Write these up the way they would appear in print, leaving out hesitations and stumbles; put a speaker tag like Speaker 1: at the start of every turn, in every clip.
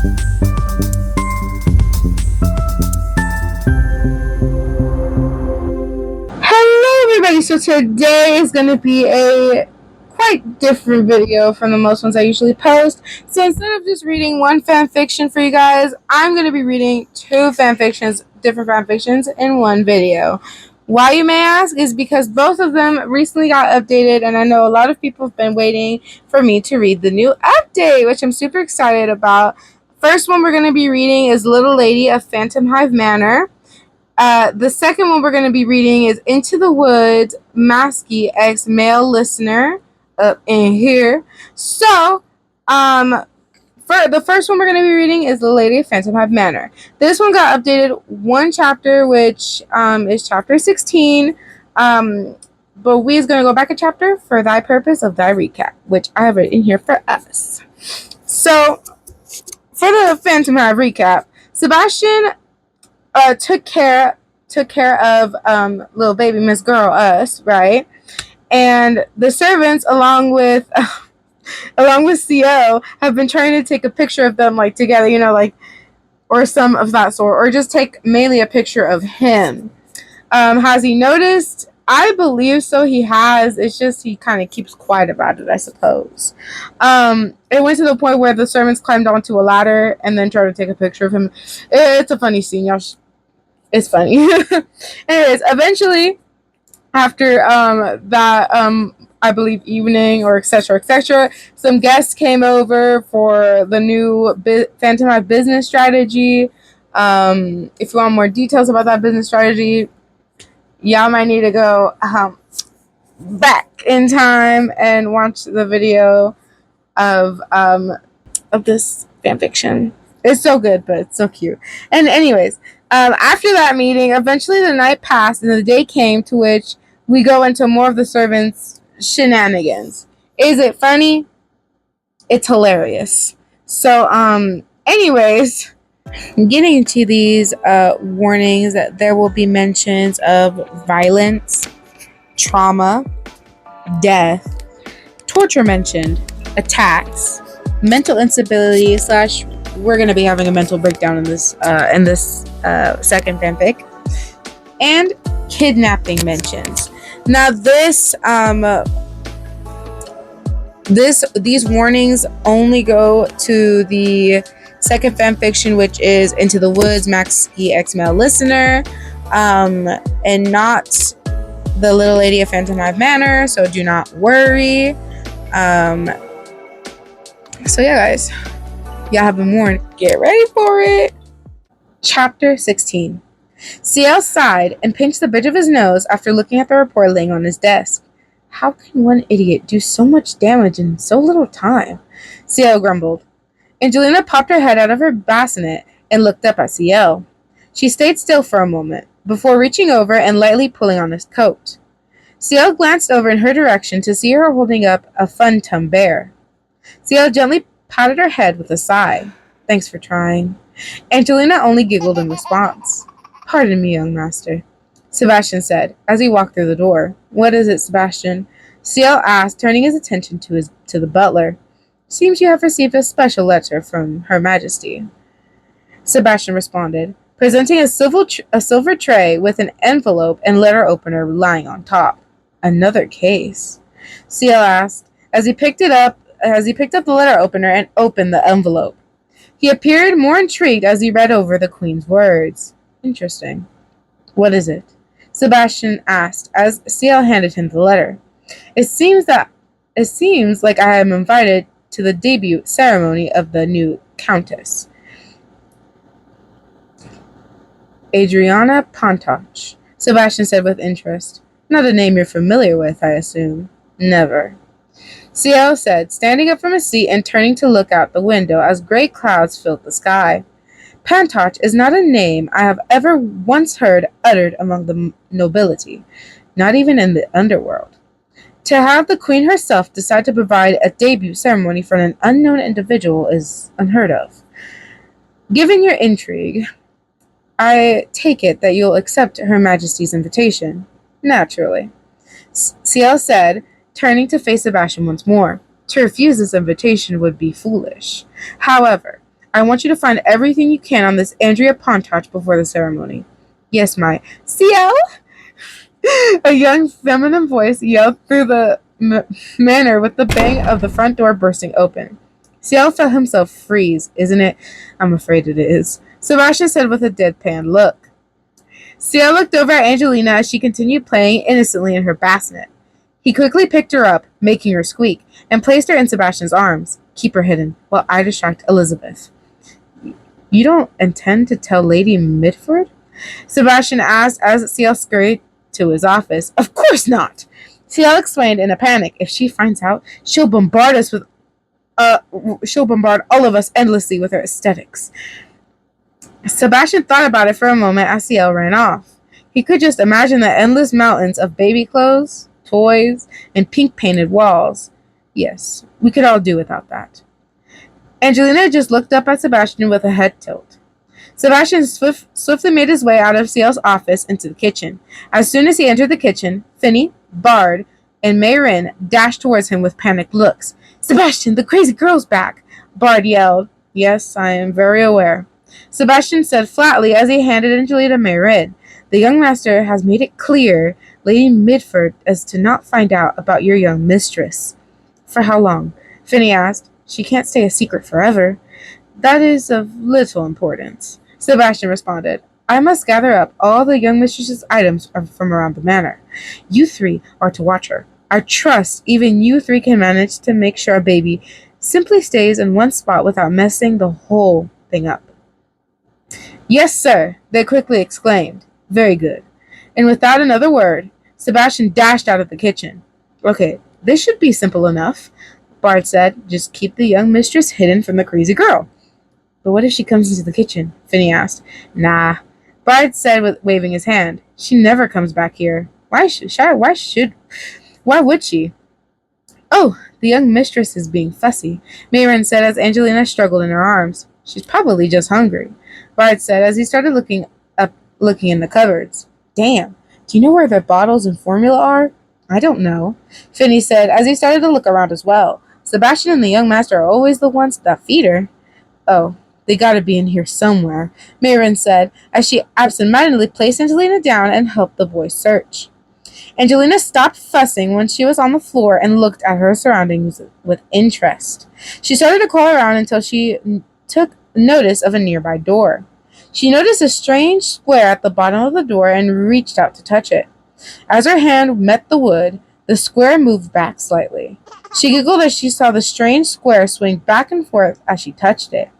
Speaker 1: Hello everybody, so today is going to be a quite different video from the most ones I usually post. So instead of just reading one fan fiction for you guys, I'm going to be reading two different fan fictions in one video. Why, you may ask, is because both of them recently got updated, and I know a lot of people have been waiting for me to read the new update, which I'm super excited about. First one we're going to be reading is Lady of Phantomhive Manor. The second one we're going to be reading is Into the Woods, Masky X Male Listener, up in here. So, for the first one we're going to be reading is The Lady of Phantomhive Manor. This one got updated one chapter, which is chapter 16. But we is going to go back a chapter for thy purpose of thy recap, which I have written here for us. So, for the Phantomhive recap, Sebastian took care of little baby Miss Girl, us, right? And the servants, along with CL, have been trying to take a picture of them, like, together, you know, like, or some of that sort, or just take mainly a picture of him. Has he noticed? I believe so. He has. It's just he kind of keeps quiet about it, I suppose. It went to the point where the servants climbed onto a ladder and then tried to take a picture of him. It's a funny scene, y'all. It's funny. Anyways, eventually, after that, I believe evening or etc., some guests came over for the new Phantomhive business strategy. If you want more details about that business strategy, y'all might need to go back in time and watch the video of this fanfiction. It's so good, but it's so cute. And anyways, after that meeting, eventually the night passed and the day came to which we go into more of the servants' shenanigans. Is it funny? It's hilarious. So, anyways, getting into these warnings, there will be mentions of violence, trauma, death, torture mentioned, attacks, mental instability / we're going to be having a mental breakdown in this second fanfic, and kidnapping mentions. Now these warnings only go to the second fanfiction, which is Into the Woods, Masky X Male Listener, and not the Little Lady of Phantomhive Manor, so do not worry. So yeah, guys, y'all have been warned. Get ready for it. Chapter 16. CL sighed and pinched the bridge of his nose after looking at the report laying on his desk. How can one idiot do so much damage in so little time? CL grumbled. Angelina popped her head out of her bassinet and looked up at CL. She stayed still for a moment, before reaching over and lightly pulling on his coat. CL glanced over in her direction to see her holding up a Fun-Tum bear. CL gently patted her head with a sigh. Thanks for trying. Angelina only giggled in response. Pardon me, young master, Sebastian said, as he walked through the door. What is it, Sebastian? CL asked, turning his attention to the butler. Seems you have received a special letter from Her Majesty, Sebastian responded, presenting a silver tray with an envelope and letter opener lying on top. Another case, CL asked, as he picked up the letter opener and opened the envelope. He appeared more intrigued as he read over the Queen's words. Interesting. What is it? Sebastian asked as CL handed him the letter. It seems like I am invited to the debut ceremony of the new Countess. Adriana Pontoch, Sebastian said with interest. Not a name you're familiar with, I assume. Never. CL said, standing up from his seat and turning to look out the window as gray clouds filled the sky. Pantoch is not a name I have ever once heard uttered among the nobility, not even in the underworld. To have the Queen herself decide to provide a debut ceremony for an unknown individual is unheard of. Given your intrigue, I take it that you'll accept Her Majesty's invitation. Naturally, CL said, turning to face Sebastian once more. To refuse this invitation would be foolish. However, I want you to find everything you can on this Andrea Pontoch before the ceremony. Yes, my CL? A young feminine voice yelled through the manor with the bang of the front door bursting open. CL felt himself freeze. Isn't it? I'm afraid it is. Sebastian said with a deadpan look. CL looked over at Angelina as she continued playing innocently in her bassinet. He quickly picked her up, making her squeak, and placed her in Sebastian's arms. Keep her hidden, while I distract Elizabeth. You don't intend to tell Lady Mitford? Sebastian asked as CL scurried to his office. Of course not! CL explained in a panic. If she finds out, she'll bombard all of us endlessly with her aesthetics. Sebastian thought about it for a moment as CL ran off. He could just imagine the endless mountains of baby clothes, toys, and pink-painted walls. Yes, we could all do without that. Angelina just looked up at Sebastian with a head tilt. Sebastian swiftly made his way out of CL's office into the kitchen. As soon as he entered the kitchen, Finny, Bard, and Mayrin dashed towards him with panicked looks. Sebastian, the crazy girl's back! Bard yelled. Yes, I am very aware. Sebastian said flatly as he handed Angelina Mayrin. The young master has made it clear, Lady Mitford, as to not find out about your young mistress. For how long? Finny asked. She can't stay a secret forever. That is of little importance. Sebastian responded. I must gather up all the young mistress's items from around the manor. You three are to watch her. I trust even you three can manage to make sure a baby simply stays in one spot without messing the whole thing up. Yes, sir, they quickly exclaimed. Very good. And without another word, Sebastian dashed out of the kitchen. Okay, this should be simple enough, Bard said. Just keep the young mistress hidden from the crazy girl. But what if she comes into the kitchen? Finny asked. Nah, Bard said, waving his hand. She never comes back here. Why would she? Oh, the young mistress is being fussy, Mayrin said as Angelina struggled in her arms. She's probably just hungry, Bard said as he started looking in the cupboards. Damn, do you know where the bottles and formula are? I don't know, Finny said as he started to look around as well. Sebastian and the young master are always the ones that feed her. Oh, they gotta be in here somewhere, Mayrin said as she absentmindedly placed Angelina down and helped the boy search. Angelina stopped fussing when she was on the floor and looked at her surroundings with interest. She started to crawl around until she took notice of a nearby door. She noticed a strange square at the bottom of the door and reached out to touch it. As her hand met the wood, the square moved back slightly. She giggled as she saw the strange square swing back and forth as she touched it.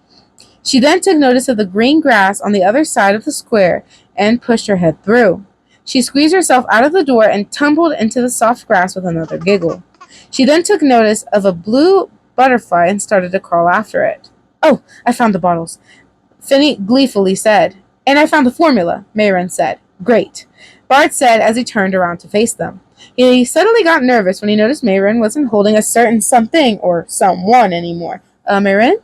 Speaker 1: She then took notice of the green grass on the other side of the square and pushed her head through. She squeezed herself out of the door and tumbled into the soft grass with another giggle. She then took notice of a blue butterfly and started to crawl after it. Oh, I found the bottles, Finny gleefully said. And I found the formula, Mayrin said. Great, Bard said as he turned around to face them. He suddenly got nervous when he noticed Mayrin wasn't holding a certain something or someone anymore. Mayrin?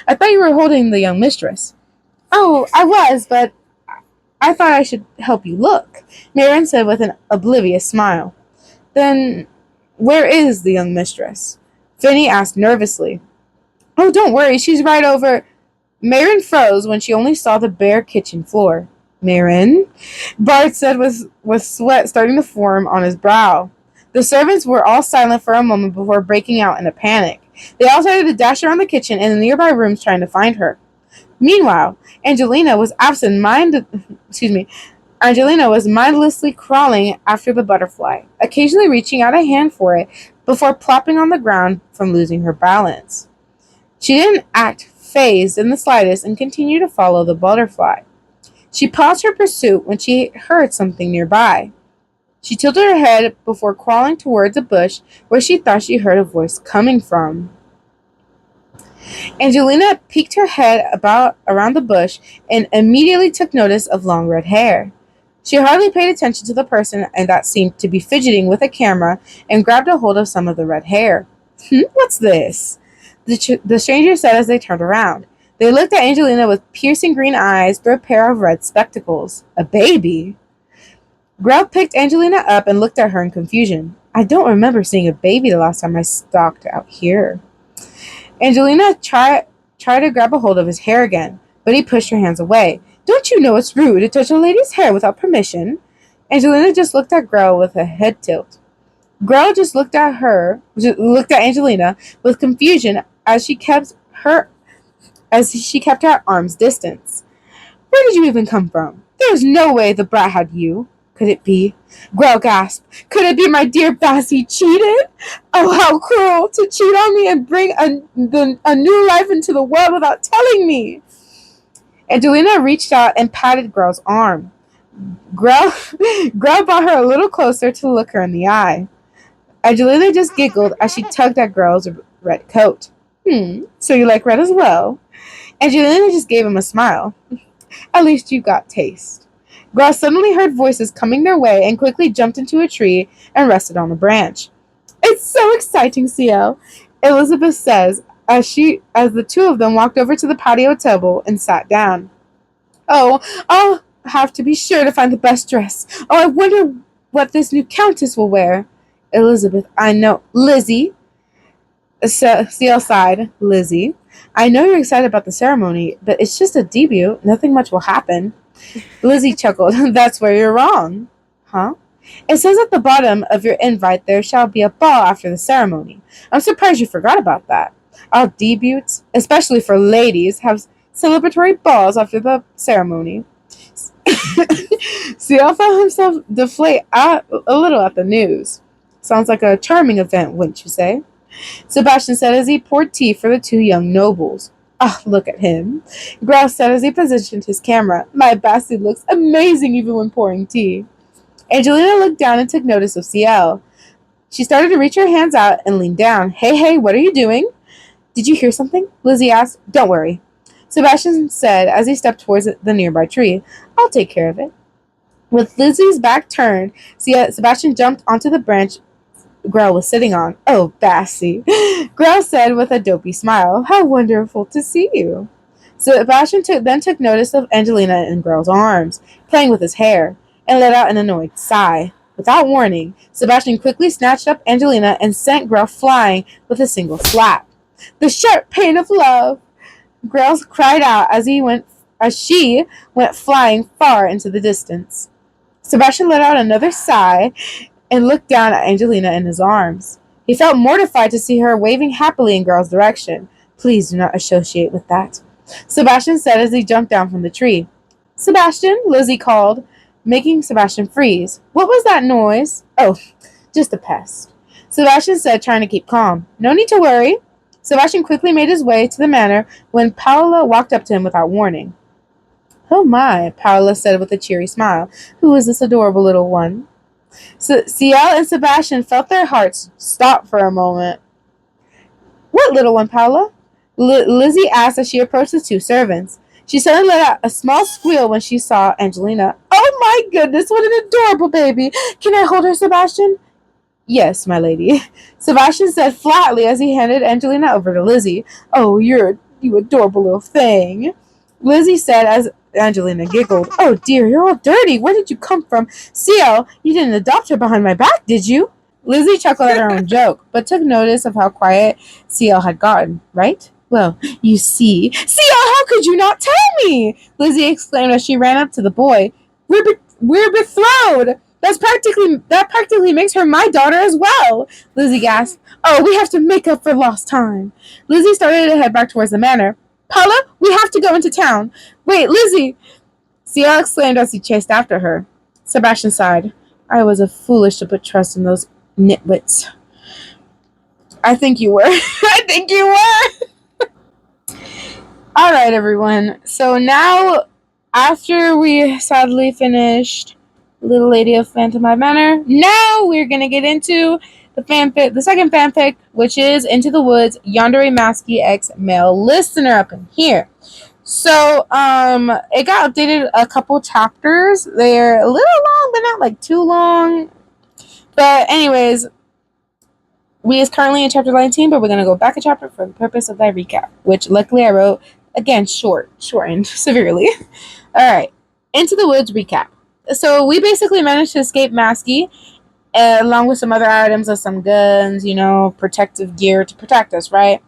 Speaker 1: I thought you were holding the young mistress. Oh, I was, but I thought I should help you look, Mayrin said with an oblivious smile. Then, where is the young mistress? Finny asked nervously. Oh, don't worry, she's right over... Mayrin froze when she only saw the bare kitchen floor. Mayrin? Bard said with sweat starting to form on his brow. The servants were all silent for a moment before breaking out in a panic. They all started to dash around the kitchen and the nearby rooms trying to find her. Meanwhile, Angelina was mindlessly crawling after the butterfly, occasionally reaching out a hand for it before plopping on the ground from losing her balance. She didn't act fazed in the slightest and continued to follow the butterfly. She paused her pursuit when she heard something nearby. She tilted her head before crawling towards a bush where she thought she heard a voice coming from. Angelina peeked her head around the bush and immediately took notice of long red hair. She hardly paid attention to the person and that seemed to be fidgeting with a camera and grabbed a hold of some of the red hair. What's this? The stranger said as they turned around. They looked at Angelina with piercing green eyes through a pair of red spectacles. A baby? Grell picked Angelina up and looked at her in confusion. I don't remember seeing a baby the last time I stalked out here. Angelina tried tried to grab a hold of his hair again, but he pushed her hands away. Don't you know it's rude to touch a lady's hair without permission? Angelina just looked at Grell with a head tilt. Grell just looked at Angelina with confusion as she kept her at arm's distance. Where did you even come from? There's no way the brat had you. Could it be? Grell gasped. Could it be my dear Bassy cheated? Oh, how cruel to cheat on me and bring a new life into the world without telling me. Angelina reached out and patted Grell's arm. Grell brought her a little closer to look her in the eye. Angelina just giggled as she tugged at Grell's red coat. So you like red as well? Angelina just gave him a smile. At least you got taste. Grell suddenly heard voices coming their way and quickly jumped into a tree and rested on a branch. It's so exciting, CL, Elizabeth says as the two of them walked over to the patio table and sat down. Oh, I'll have to be sure to find the best dress. Oh, I wonder what this new countess will wear. Elizabeth, I know. Lizzie. CL sighed. Lizzie. I know you're excited about the ceremony, but it's just a debut. Nothing much will happen. Lizzie chuckled. That's where you're wrong. Huh? It says at the bottom of your invite there shall be a ball after the ceremony. I'm surprised you forgot about that. All debuts, especially for ladies, have celebratory balls after the ceremony. CL found himself deflate a little at the news. Sounds like a charming event, wouldn't you say? Sebastian said as he poured tea for the two young nobles. Ah, look at him. Grell said as he positioned his camera. My Bassy looks amazing even when pouring tea. Angelina looked down and took notice of CL. She started to reach her hands out and lean down. Hey, what are you doing? Did you hear something? Lizzie asked. Don't worry. Sebastian said as he stepped towards the nearby tree. I'll take care of it. With Lizzie's back turned, Sebastian jumped onto the branch Grell was sitting on. Oh, Bassy, Grell said with a dopey smile. How wonderful to see you. Sebastian then took notice of Angelina in Grell's arms, playing with his hair, and let out an annoyed sigh. Without warning, Sebastian quickly snatched up Angelina and sent Grell flying with a single slap. The sharp pain of love! Grell cried out as she went flying far into the distance. Sebastian let out another sigh and looked down at Angelina in his arms. He felt mortified to see her waving happily in Grell's direction. Please do not associate with that, Sebastian said as he jumped down from the tree. Sebastian, Lizzie called, making Sebastian freeze. What was that noise? Oh, just a pest, Sebastian said, trying to keep calm. No need to worry. Sebastian quickly made his way to the manor when Paola walked up to him without warning. Oh my, Paola said with a cheery smile. Who is this adorable little one? CL and Sebastian felt their hearts stop for a moment. What little one, Paola? Lizzie asked as she approached the two servants. She suddenly let out a small squeal when she saw Angelina. Oh my goodness, what an adorable baby! Can I hold her, Sebastian? Yes, my lady, Sebastian said flatly as he handed Angelina over to Lizzie. Oh, you adorable little thing, Lizzie said as Angelina giggled. Oh dear, you're all dirty. Where did you come from? CL, you didn't adopt her behind my back, did you? Lizzie chuckled at her own joke, but took notice of how quiet CL had gotten, right? Well, you see. CL, how could you not tell me? Lizzie exclaimed as she ran up to the boy. We're betrothed. That practically makes her my daughter as well, Lizzie gasped. Oh, we have to make up for lost time. Lizzie started to head back towards the manor. Paula, we have to go into town. Wait, Lizzie! CL exclaimed as he chased after her. Sebastian sighed. I was foolish to put trust in those nitwits. I think you were. I think you were! Alright, everyone. So now, after we sadly finished Little Lady of Phantomhive Manor, now we're going to get into the second fanfic, which is Into the Woods, Yandere Masky X male listener up in here. So, it got updated a couple chapters. They're a little long, but not like too long. But anyways, we is currently in chapter 19, but we're going to go back a chapter for the purpose of that recap, which luckily I wrote, again, shortened severely. Alright, Into the Woods recap. So, we basically managed to escape Masky, along with some other items of some guns, protective gear to protect us, right?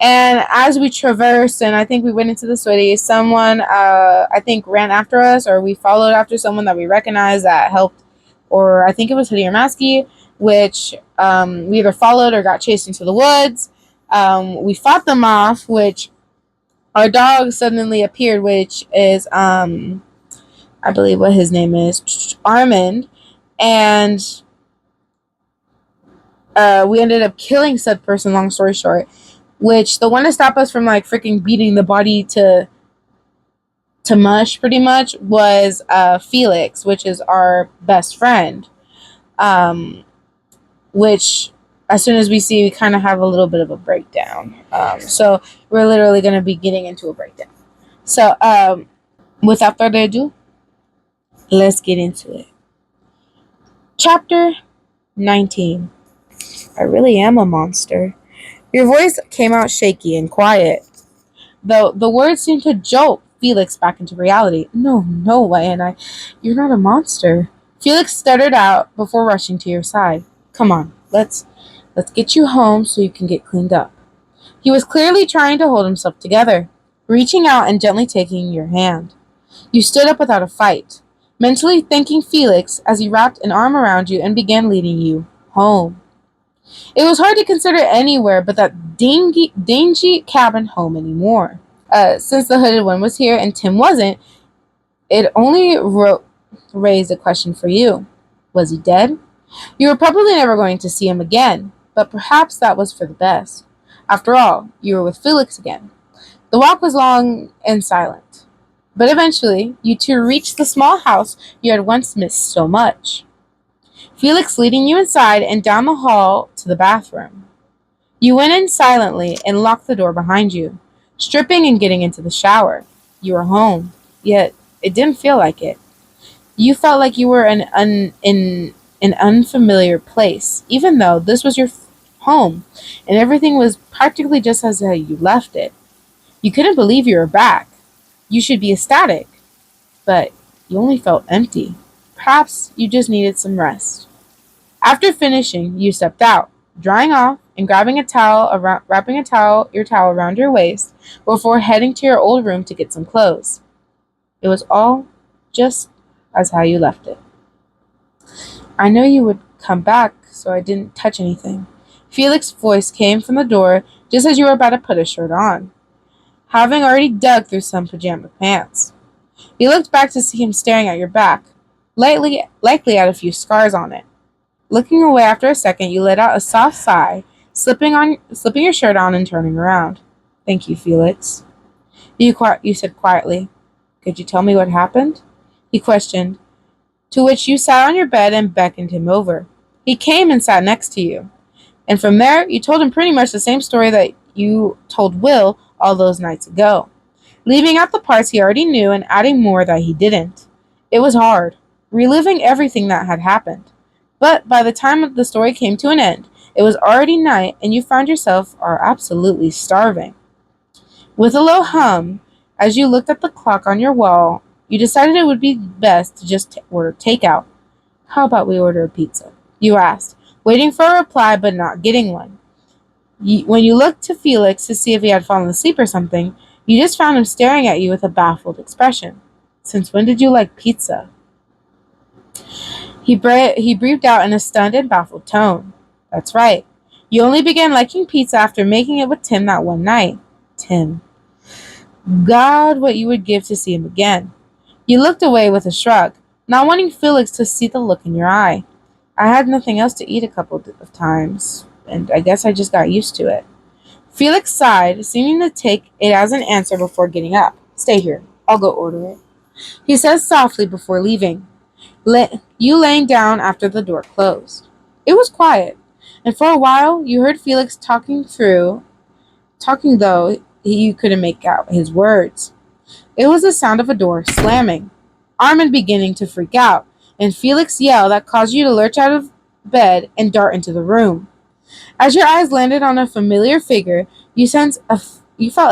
Speaker 1: And as we traversed, and I think we went into the city, someone, I think, ran after us, or we followed after someone that we recognized that helped, or I think it was Hoodie or Masky, which we either followed or got chased into the woods. We fought them off, which our dog suddenly appeared, which is, I believe what his name is, Armand, and we ended up killing said person, long story short, which the one to stop us from like freaking beating the body to mush pretty much was Felix, which is our best friend, which as soon as we see, we kind of have a little bit of a breakdown. So we're literally going to be getting into a breakdown. So without further ado, let's get into it. Chapter 19. I really am a monster. Your voice came out shaky and quiet, though the words seemed to jolt Felix back into reality. No, Yandere. You're not a monster. Felix stuttered out before rushing to your side. Come on, let's get you home so you can get cleaned up. He was clearly trying to hold himself together, reaching out and gently taking your hand. You stood up without a fight, mentally thanking Felix as he wrapped an arm around you and began leading you home. It was hard to consider anywhere but that dingy cabin home anymore. Since the hooded one was here and Tim wasn't, it only raised a question for you. Was he dead? You were probably never going to see him again, but perhaps that was for the best. After all, you were with Felix again. The walk was long and silent, but eventually you two reached the small house you had once missed so much. Felix leading you inside and down the hall to the bathroom. You went in silently and locked the door behind you, stripping and getting into the shower. You were home, yet it didn't feel like it. You felt like you were in an unfamiliar place, even though this was your home, and everything was practically just as you left it. You couldn't believe you were back. You should be ecstatic, but you only felt empty. Perhaps you just needed some rest. After finishing, you stepped out, drying off and grabbing wrapping your towel around your waist before heading to your old room to get some clothes. It was all just as how you left it. I know you would come back, so I didn't touch anything. Felix's voice came from the door just as you were about to put a shirt on, having already dug through some pajama pants. You looked back to see him staring at your back, likely at a few scars on it. Looking away after a second, you let out a soft sigh, slipping your shirt on and turning around. Thank you, Felix. You said quietly. Could you tell me what happened? He questioned, to which you sat on your bed and beckoned him over. He came and sat next to you. And from there, you told him pretty much the same story that you told Will all those nights ago, leaving out the parts he already knew and adding more that he didn't. It was hard, reliving everything that had happened. But by the time the story came to an end, it was already night and you found yourself absolutely starving. With a low hum, as you looked at the clock on your wall, you decided it would be best to just order takeout. How about we order a pizza? You asked, waiting for a reply but not getting one. When you looked to Felix to see if he had fallen asleep or something, you just found him staring at you with a baffled expression. Since when did you like pizza? He breathed out in a stunned and baffled tone. That's right. You only began liking pizza after making it with Tim that one night. Tim. God, what you would give to see him again. You looked away with a shrug, not wanting Felix to see the look in your eye. I had nothing else to eat a couple of times, and I guess I just got used to it. Felix sighed, seeming to take it as an answer before getting up. Stay here. I'll go order it. He said softly before leaving. You laying down after the door closed. It was quiet, and for a while you heard Felix talking though you couldn't make out his words. It was the sound of a door slamming, Armand beginning to freak out, and Felix yell that caused you to lurch out of bed and dart into the room. As your eyes landed on a familiar figure, you felt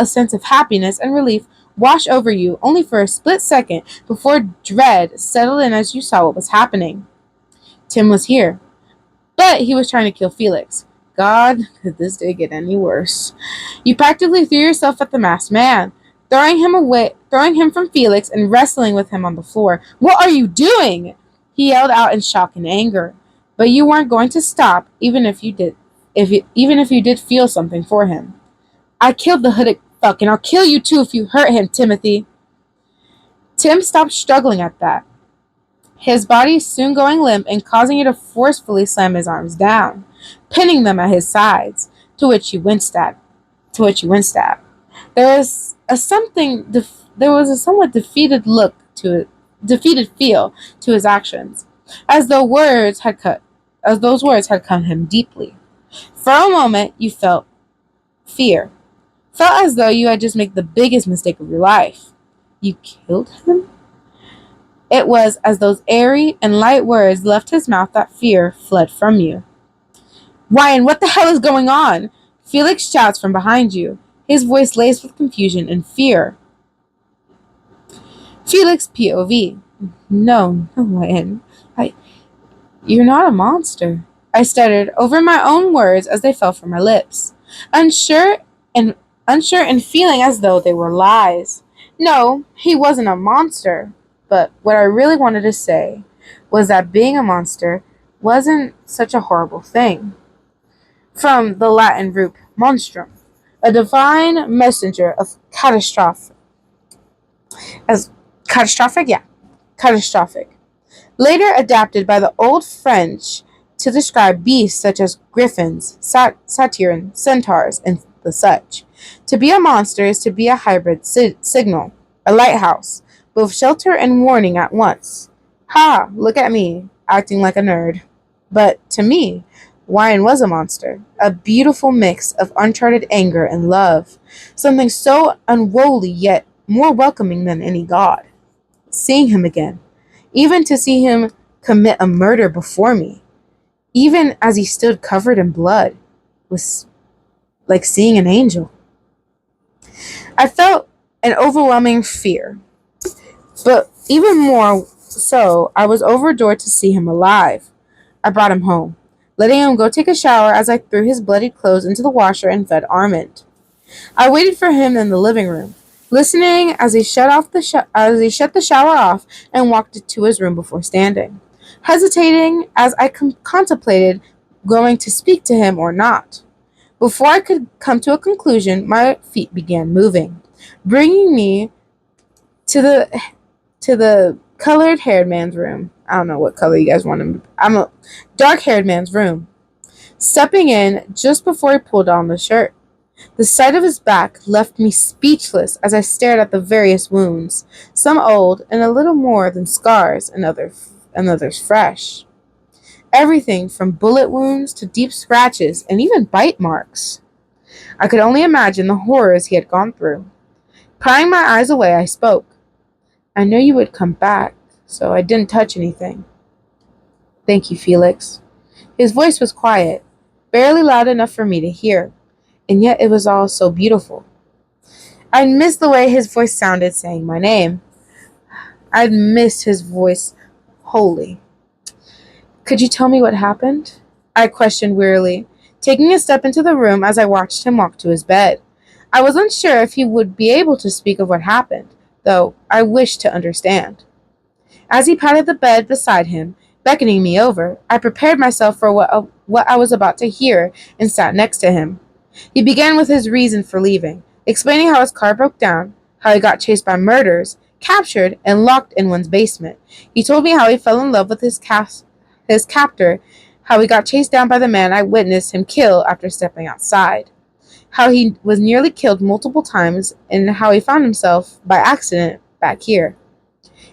Speaker 1: a sense of happiness and relief wash over you only for a split second before dread settled in as you saw what was happening. Tim was here, but he was trying to kill Felix. God, could this day get any worse? You practically threw yourself at the masked man, throwing him from Felix and wrestling with him on the floor. What are you doing? He yelled out in shock and anger. But you weren't going to stop, even if you did feel something for him. I killed the hooded fuck, and I'll kill you too if you hurt him, Timothy. Tim stopped struggling at that, his body soon going limp and causing you to forcefully slam his arms down, pinning them at his sides, to which you winced at. There was a somewhat defeated feel to his actions, as those words had cut him deeply. For a moment, you felt fear. Felt as though you had just made the biggest mistake of your life. You killed him? It was as those airy and light words left his mouth that fear fled from you. Ryan, what the hell is going on? Felix shouts from behind you, his voice laced with confusion and fear. Felix POV. No, Ryan. You're not a monster. I stuttered over my own words as they fell from my lips, unsure and feeling as though they were lies. No, he wasn't a monster. But what I really wanted to say was that being a monster wasn't such a horrible thing. From the Latin root monstrum, a divine messenger of catastrophic. Catastrophic. Later adapted by the Old French to describe beasts such as griffins, satyrs, centaurs, and the such. To be a monster is to be a hybrid signal, a lighthouse, both shelter and warning at once. Ha, look at me, acting like a nerd. But to me, Ryan was a monster, a beautiful mix of uncharted anger and love, something so unworldly yet more welcoming than any god. Seeing him again, even to see him commit a murder before me, even as he stood covered in blood, was like seeing an angel. I felt an overwhelming fear, but even more so, I was overjoyed to see him alive. I brought him home, letting him go take a shower as I threw his bloodied clothes into the washer and fed Armand. I waited for him in the living room, listening as he shut the shower off and walked to his room before standing, hesitating as I contemplated going to speak to him or not. Before I could come to a conclusion, my feet began moving, bringing me to the colored-haired man's room. I don't know what color you guys want him. I'm a dark-haired man's room. Stepping in just before he pulled on the shirt. The sight of his back left me speechless as I stared at the various wounds, some old and a little more than scars, and others fresh. Everything from bullet wounds to deep scratches and even bite marks. I could only imagine the horrors he had gone through. Prying my eyes away, I spoke. I knew you would come back, so I didn't touch anything. Thank you, Felix. His voice was quiet, barely loud enough for me to hear, and yet it was all so beautiful. I'd missed the way his voice sounded saying my name. I'd missed his voice wholly. Could you tell me what happened? I questioned wearily, taking a step into the room as I watched him walk to his bed. I was unsure if he would be able to speak of what happened, though I wished to understand. As he patted the bed beside him, beckoning me over, I prepared myself for what I was about to hear and sat next to him. He began with his reason for leaving, explaining how his car broke down, how he got chased by murderers, captured, and locked in one's basement. He told me how he fell in love with his captor, how he got chased down by the man I witnessed him kill after stepping outside, how he was nearly killed multiple times, and how he found himself, by accident, back here.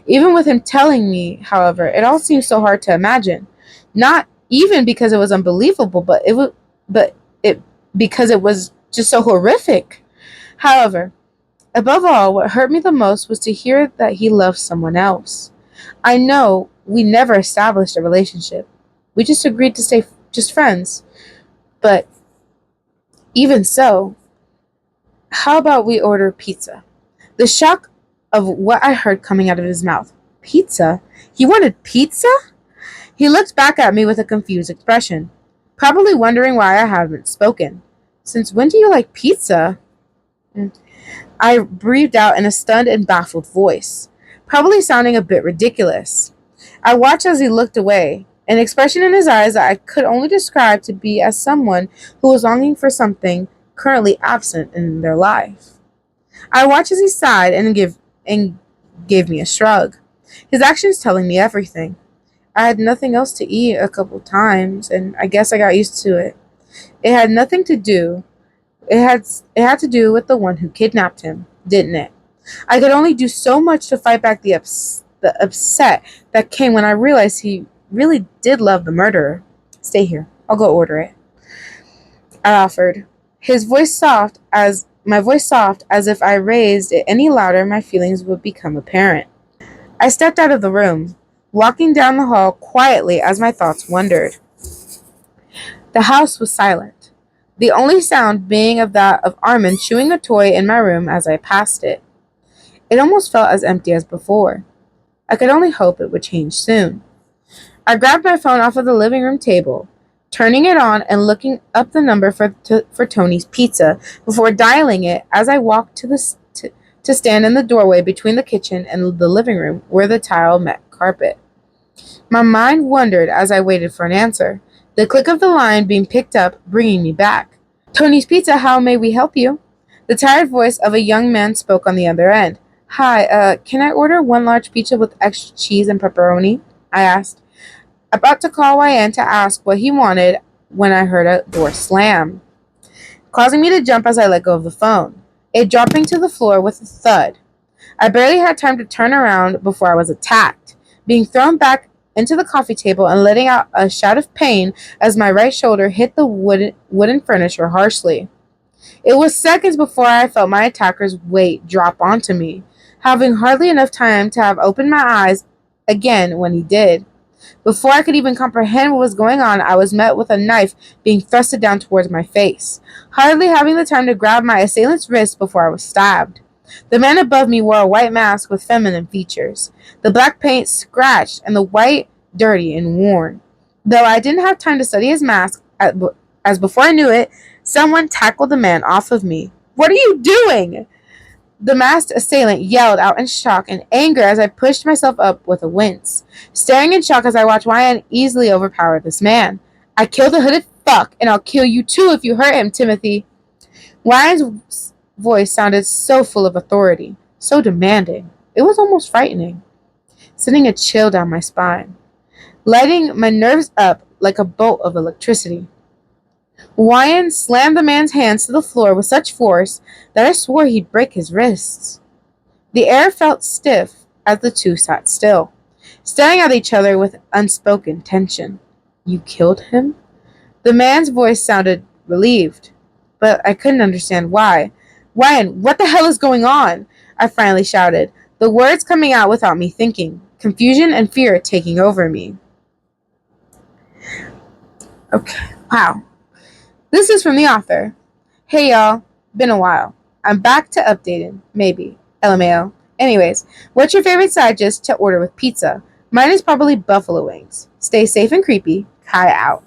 Speaker 1: Even with him telling me, however, it all seemed so hard to imagine. Not even because it was unbelievable, because it was just so horrific. However, above all, what hurt me the most was to hear that he loved someone else. I know we never established a relationship. We just agreed to stay just friends. But even so, how about we order pizza? The shock of what I heard coming out of his mouth. Pizza? He wanted pizza? He looked back at me with a confused expression. probably wondering why I haven't spoken. Since when do you like pizza? I breathed out in a stunned and baffled voice, probably sounding a bit ridiculous. I watched as he looked away, an expression in his eyes that I could only describe to be as someone who was longing for something currently absent in their life. I watched as he sighed and gave me a shrug, his actions telling me everything. I had nothing else to eat a couple times, and I guess I got used to it. It had nothing to do. It had to do with the one who kidnapped him, didn't it? I could only do so much to fight back the upset that came when I realized he really did love the murderer. Stay here. I'll go order it, I offered. His voice soft as My voice soft as if I raised it any louder my feelings would become apparent. I stepped out of the room, walking down the hall quietly as my thoughts wandered. The house was silent, the only sound being of that of Armin chewing a toy in my room as I passed it. It almost felt as empty as before. I could only hope it would change soon. I grabbed my phone off of the living room table, turning it on and looking up the number for Tony's Pizza before dialing it as I walked to stand in the doorway between the kitchen and the living room where the tile met carpet. My mind wandered as I waited for an answer, the click of the line being picked up, bringing me back. Tony's Pizza, how may we help you? The tired voice of a young man spoke on the other end. Hi, can I order one large pizza with extra cheese and pepperoni? I asked, about to call YN to ask what he wanted when I heard a door slam, causing me to jump as I let go of the phone, it dropping to the floor with a thud. I barely had time to turn around before I was attacked, being thrown back into the coffee table and letting out a shout of pain as my right shoulder hit the wooden furniture harshly. It was seconds before I felt my attacker's weight drop onto me, having hardly enough time to have opened my eyes again when he did. Before I could even comprehend what was going on, I was met with a knife being thrusted down towards my face, hardly having the time to grab my assailant's wrist before I was stabbed. The man above me wore a white mask with feminine features, the black paint scratched and the white dirty and worn. Though I didn't have time to study his mask, as before I knew it, someone tackled the man off of me. What are you doing? The masked assailant yelled out in shock and anger as I pushed myself up with a wince, staring in shock as I watched YN easily overpower this man. I killed the hooded fuck, and I'll kill you too if you hurt him, Timothy. YN's voice sounded so full of authority, so demanding. It was almost frightening, sending a chill down my spine, lighting my nerves up like a bolt of electricity. YN slammed the man's hands to the floor with such force that I swore he'd break his wrists. The air felt stiff as the two sat still, staring at each other with unspoken tension. You killed him? The man's voice sounded relieved, but I couldn't understand why. YN, what the hell is going on? I finally shouted, the words coming out without me thinking, confusion and fear taking over me. Okay, wow. This is from the author. Hey y'all, been a while. I'm back to updating, maybe. LMAO. Anyways, what's your favorite side dish to order with pizza? Mine is probably buffalo wings. Stay safe and creepy. Kai out.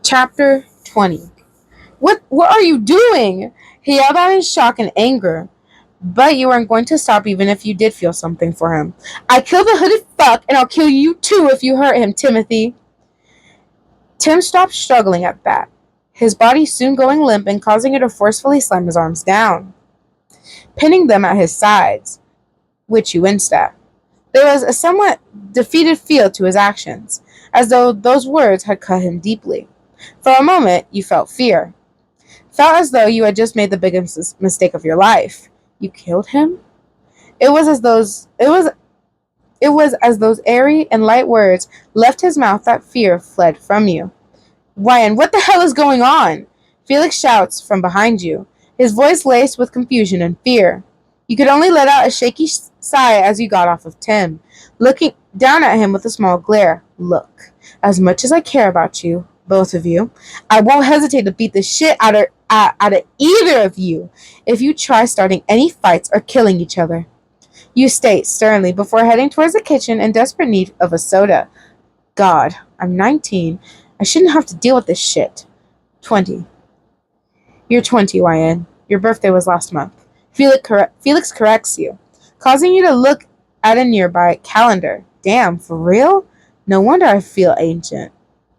Speaker 1: Chapter 20. What are you doing? He yelled out in shock and anger. But you weren't going to stop even if you did feel something for him. I killed the hooded fuck, and I'll kill you too if you hurt him, Timothy. Tim stopped struggling at that, his body soon going limp and causing it to forcefully slam his arms down, pinning them at his sides, which you winced at. There was a somewhat defeated feel to his actions, as though those words had cut him deeply. For a moment, you felt fear. Felt as though you had just made the biggest mistake of your life. You killed him? It was as those airy and light words left his mouth that fear fled from you. YN, what the hell is going on? Felix shouts from behind you, his voice laced with confusion and fear. You could only let out a shaky sigh as you got off of Tim, looking down at him with a small glare. Look, as much as I care about you, both of you, I won't hesitate to beat the shit out of either of you if you try starting any fights or killing each other. You state sternly before heading towards the kitchen in desperate need of a soda. God, I'm 19. I shouldn't have to deal with this shit. 20. You're 20, YN. Your birthday was last month. Felix corrects you, causing you to look at a nearby calendar. Damn, for real? No wonder I feel ancient.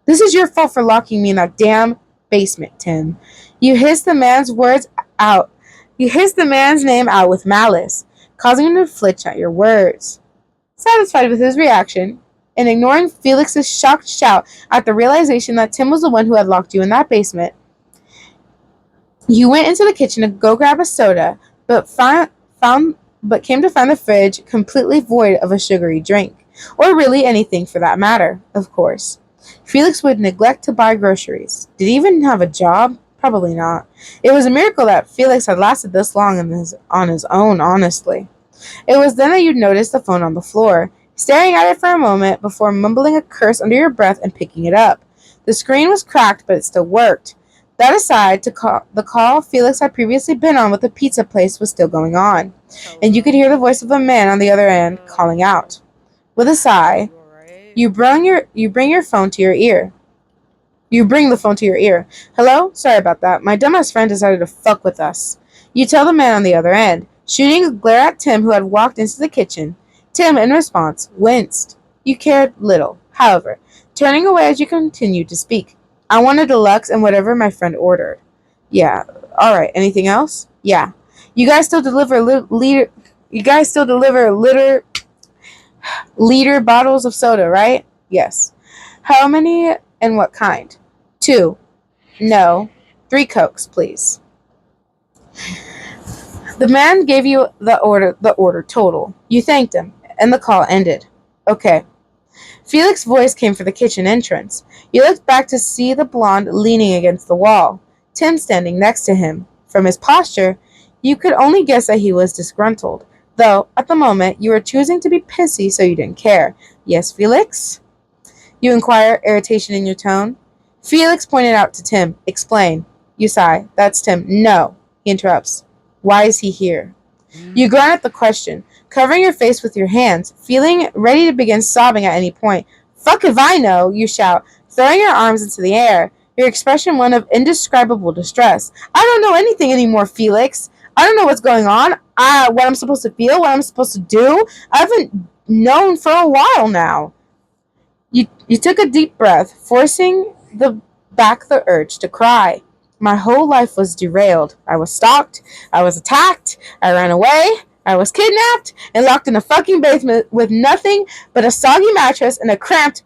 Speaker 1: This is your fault for locking me in that damn basement, Tim. You hissed the man's words out. You hissed the man's name out with malice, causing him to flinch at your words. Satisfied with his reaction, and ignoring Felix's shocked shout at the realization that Tim was the one who had locked you in that basement, you went into the kitchen to go grab a soda, but came to find the fridge completely void of a sugary drink, or really anything for that matter, of course. Felix would neglect to buy groceries. Did he even have a job? Probably not. It was a miracle that Felix had lasted this long on his own, honestly. It was then that you noticed the phone on the floor, staring at it for a moment before mumbling a curse under your breath and picking it up. The screen was cracked, but it still worked. That aside, the call Felix had previously been on with the pizza place was still going on, and you could hear the voice of a man on the other end calling out. With a sigh, you bring your phone to your ear. You bring the phone to your ear. Hello? Sorry about that. My dumbass friend decided to fuck with us. You tell the man on the other end, shooting a glare at Tim, who had walked into the kitchen. Tim, in response, winced. You cared little, however, turning away as you continued to speak. I want a deluxe and whatever my friend ordered. Yeah. All right. Anything else? Yeah. You guys still deliver liter bottles of soda, right? Yes. How many and what kind? 2. No. 3 Cokes, please. The man gave you the order total. You thanked him, and the call ended. Okay. Felix's voice came from the kitchen entrance. You looked back to see the blonde leaning against the wall, Tim standing next to him. From his posture, you could only guess that he was disgruntled, though at the moment you were choosing to be pissy, so you didn't care. Yes, Felix? You inquire, irritation in your tone. Felix pointed out to Tim. Explain. You sigh. That's Tim. No. He interrupts. Why is he here? You grunt at the question, covering your face with your hands, feeling ready to begin sobbing at any point. Fuck if I know, you shout, throwing your arms into the air, your expression one of indescribable distress. I don't know anything anymore, Felix. I don't know what's going on, what I'm supposed to feel, what I'm supposed to do. I haven't known for a while now. You took a deep breath, forcing back the urge to cry. My whole life was derailed. I was stalked. I was attacked. I ran away. I was kidnapped and locked in a fucking basement with nothing but a soggy mattress and a cramped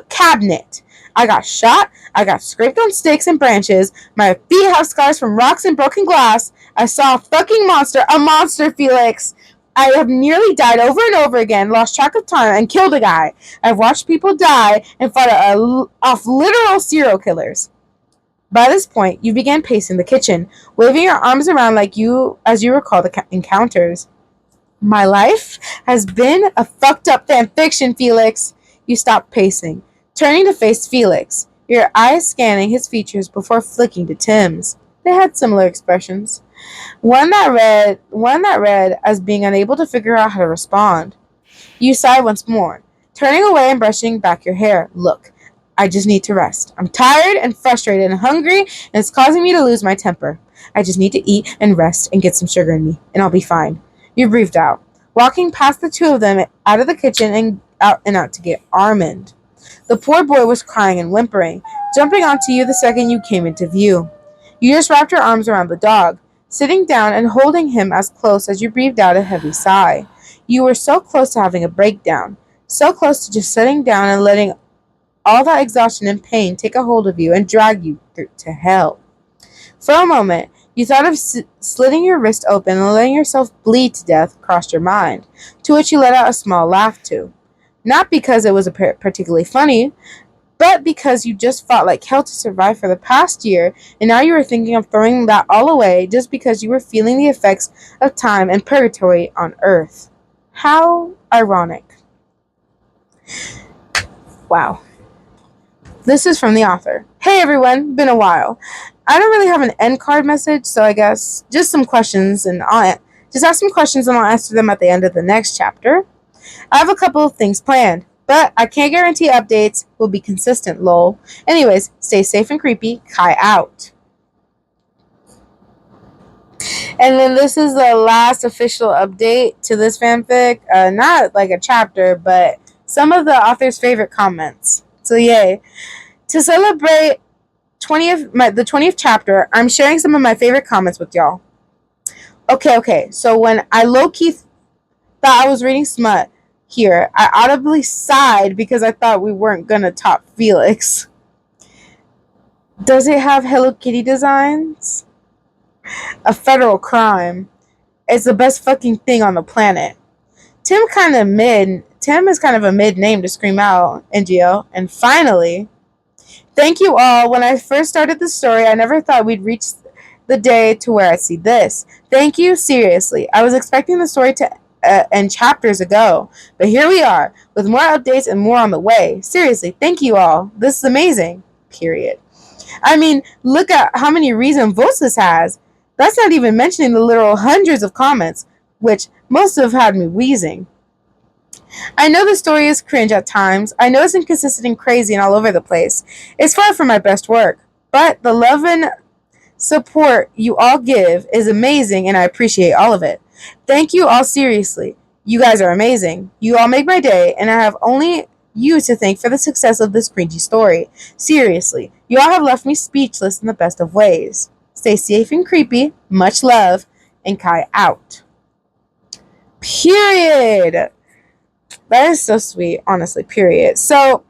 Speaker 1: cabinet. I got shot. I got scraped on sticks and branches. My feet have scars from rocks and broken glass. I saw a fucking monster. A monster, Felix. I have nearly died over and over again, lost track of time, and killed a guy. I've watched people die and fought off literal serial killers. By this point, you began pacing the kitchen, waving your arms around as you recall the encounters. My life has been a fucked up fanfiction, Felix. You stopped pacing, turning to face Felix, your eyes scanning his features before flicking to Tim's. They had similar expressions. One that read as being unable to figure out how to respond. You sighed once more, turning away and brushing back your hair. Look, I just need to rest. I'm tired and frustrated and hungry, and it's causing me to lose my temper. I just need to eat and rest and get some sugar in me, and I'll be fine. You breathed out, walking past the two of them out of the kitchen and out to get Armand. The poor boy was crying and whimpering, jumping onto you the second you came into view. You just wrapped your arms around the dog, sitting down and holding him as close as you breathed out a heavy sigh. You were so close to having a breakdown, so close to just sitting down and letting all that exhaustion and pain take a hold of you and drag you to hell. For a moment, you thought of slitting your wrist open and letting yourself bleed to death crossed your mind, to which you let out a small laugh too. Not because it was particularly funny, but because you just fought like hell to survive for the past year, and now you were thinking of throwing that all away just because you were feeling the effects of time and purgatory on Earth. How ironic. Wow. This is from the author. Hey everyone, been a while. I don't really have an end card message, so I guess just some questions, and I'll just ask some questions and I'll answer them at the end of the next chapter. I have a couple of things planned. But I can't guarantee updates will be consistent, lol. Anyways, stay safe and creepy. Kai out. And then this is the last official update to this fanfic. Not like a chapter, but some of the author's favorite comments. So yay. To celebrate the 20th chapter, I'm sharing some of my favorite comments with y'all. Okay. So when I low-key thought I was reading smut here, I audibly sighed because I thought we weren't gonna top Felix. Does it have Hello Kitty designs? A federal crime. It's the best fucking thing on the planet. Tim is kind of a mid name to scream out, NGO. And finally, thank you all. When I first started the story, I never thought we'd reach the day to where I see this. Thank you, seriously. I was expecting the story to end chapters ago, but here we are, with more updates and more on the way. Seriously, thank you all. This is amazing. Period. I mean, look at how many reason votes this has. That's not even mentioning the literal hundreds of comments, which most have had me wheezing. I know the story is cringe at times. I know it's inconsistent and crazy and all over the place. It's far from my best work, but the love and support you all give is amazing, and I appreciate all of it. Thank you all, seriously. You guys are amazing. You all make my day, and I have only you to thank for the success of this cringy story. Seriously, you all have left me speechless in the best of ways. Stay safe and creepy. Much love. And Kai out. Period. That is so sweet, honestly, period. So,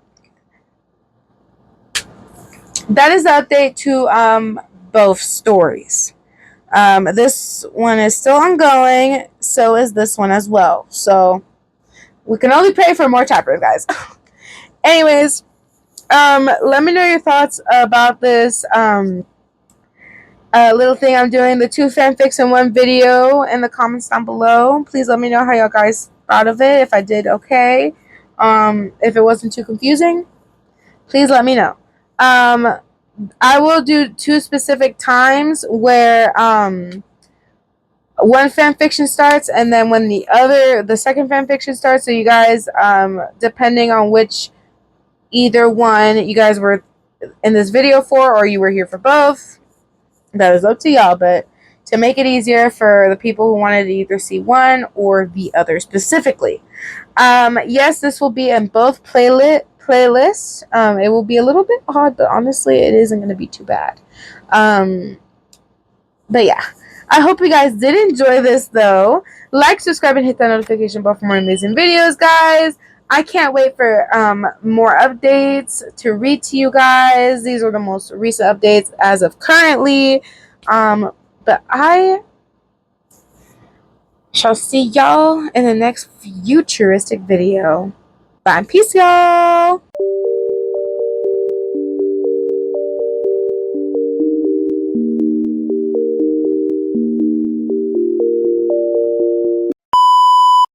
Speaker 1: that is the update to both stories. This one is still ongoing, so is this one as well. So, we can only pray for more chapters, guys. Anyways, let me know your thoughts about this little thing I'm doing, the 2 fanfics in 1 video, in the comments down below. Please let me know how y'all guys thought of it, if I did okay. If it wasn't too confusing, please let me know. I will do 2 specific times where one fanfiction starts, and then when the second fanfiction starts. So you guys, depending on which either one you guys were in this video for, or you were here for both, that is up to y'all. But to make it easier for the people who wanted to either see one or the other specifically, yes, this will be in both playlists. It will be a little bit odd, but honestly, it isn't going to be too bad. But yeah, I hope you guys did enjoy this, though. Like, subscribe, and hit that notification bell for more amazing videos, guys. I can't wait for more updates to read to you guys. These are the most recent updates as of currently. But I shall see y'all in the next futuristic video. Bye and peace, y'all.